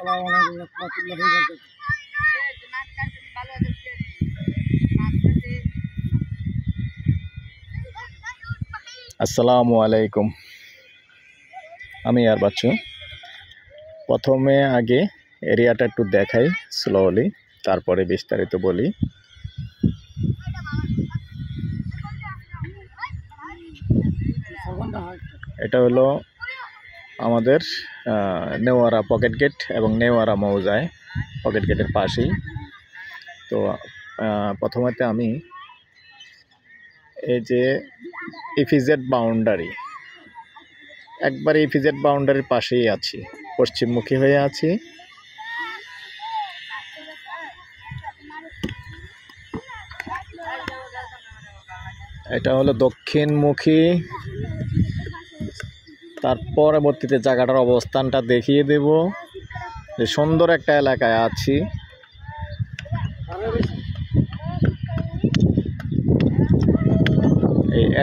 আসসালামু আলাইকুম রাহমাতুল্লাহি ওয়া বারাকাতুহু। আসসালামু আলাইকুম। আমি আর বাচ্চু। প্রথমে আগে এরিয়াটা একটু দেখাই স্লোলি, তারপরে বিস্তারিত বলি। এটা হলো আমাদের নেওয়ারা পকেট গেট এবং নেওয়ারা মৌজায় পকেট গেটের পাশেই। তো প্রথমে আমি এই যে ইপিজেড বাউন্ডারি, একবার ইপিজেড বাউন্ডারির পাশেই আছি, পশ্চিমমুখী হয়ে আছি। এটা হলো দক্ষিণমুখী। তার পরবর্তীতে জায়গাটার অবস্থানটা দেখিয়ে দেব যে সুন্দর একটা এলাকায় আছি।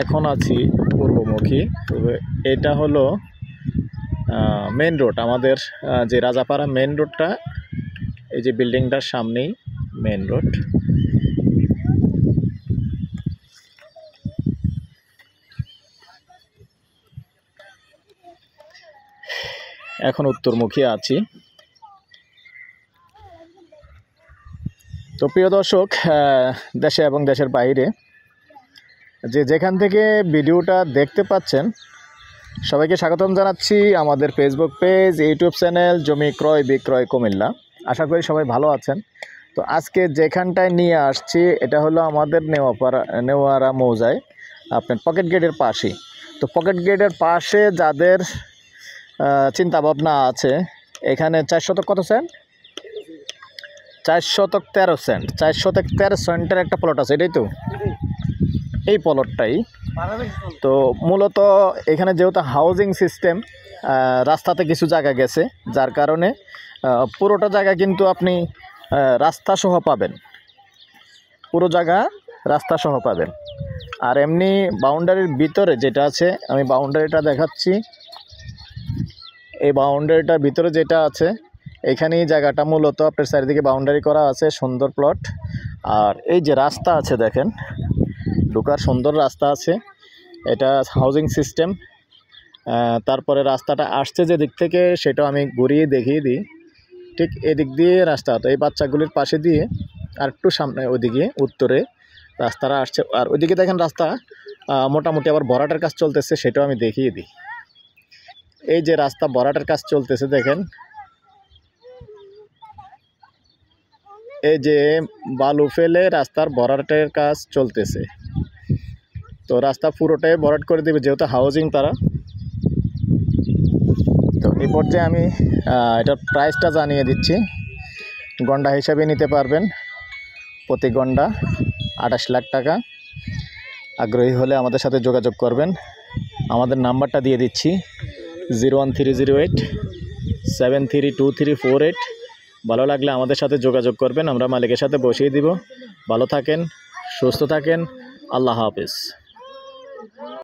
এখন আছি পূর্বমুখী। তবে এটা হলো মেন রোড, আমাদের যে রাজাপাড়া মেন রোডটা, এই যে বিল্ডিংটার সামনেই মেন রোড। এখন উত্তরমুখী আছি। তো প্রিয় দর্শক, দেশে এবং দেশের বাইরে যেখান থেকে ভিডিওটা দেখতে পাচ্ছেন, সবাইকে স্বাগতম জানাচ্ছি আমাদের ফেসবুক পেজ, ইউটিউব চ্যানেল জমি ক্রয় বিক্রয় কুমিল্লা। আশা করি সবাই ভালো আছেন। তো আজকে যেখানটায় নিয়ে আসছি এটা হলো আমাদের নেওয়ারা মৌজায়, আপনার পকেট গেটের পাশেই। তো পকেট গেটের পাশে যাদের চিন্তাভাবনা আছে, এখানে 4 শতক কত সেন্ট? 4 শতক 13 সেন্ট। 4 শতক 13 সেন্টের একটা প্লট আছে, এটাই তো এই প্লটটাই। তো মূলত এখানে যেহেতু হাউজিং সিস্টেম, রাস্তাতে কিছু জায়গা গেছে, যার কারণে পুরোটা জায়গা কিন্তু আপনি রাস্তা সহ পাবেন, পুরো জায়গা রাস্তা সহ পাবেন। আর এমনি বাউন্ডারির ভিতরে যেটা আছে, আমি বাউন্ডারিটা দেখাচ্ছি। এই বাউন্ডারিটার ভিতরে যেটা আছে, এখানেই জায়গাটা মূলত আপনার চারিদিকে বাউন্ডারি করা আছে, সুন্দর প্লট। আর এই যে রাস্তা আছে দেখেন, ঢোকার সুন্দর রাস্তা আছে, এটা হাউজিং সিস্টেম। তারপরে রাস্তাটা আসছে যে দিক থেকে সেটাও আমি ঘুরিয়ে দেখিয়ে দিই। ঠিক এদিক দিয়ে রাস্তা, তো এই বাচ্চাগুলির পাশে দিয়ে আর একটু সামনে ওইদিকে উত্তরে রাস্তাটা আসছে। আর ওইদিকে দেখেন রাস্তা মোটামুটি আবার ভরাটের কাজ চলতেছে, সেটাও আমি দেখিয়ে দিই। এই যে রাস্তা ভরাটের কাজ চলতেছে দেখেন, এই যে বালু ফেলে রাস্তার ভরাটের কাজ চলতেছে। তো রাস্তা পুরোটাই ভরাট করে দেবে যেহেতু হাউজিং তারা। তো এই পর্যায়ে আমি এটার প্রাইসটা জানিয়ে দিচ্ছি। গন্ডা হিসাবে নিতে পারবেন, প্রতি গন্ডা 28 লাখ টাকা। আগ্রহী হলে আমাদের সাথে যোগাযোগ করবেন। আমাদের নাম্বারটা দিয়ে দিচ্ছি 01308 732348। ভালো লাগলে আমাদের সাথে যোগাযোগ করবেন, আমরা মালিকের সাথে বসিয়ে দিব। ভালো থাকেন, সুস্থ থাকেন, আল্লাহ হাফেজ।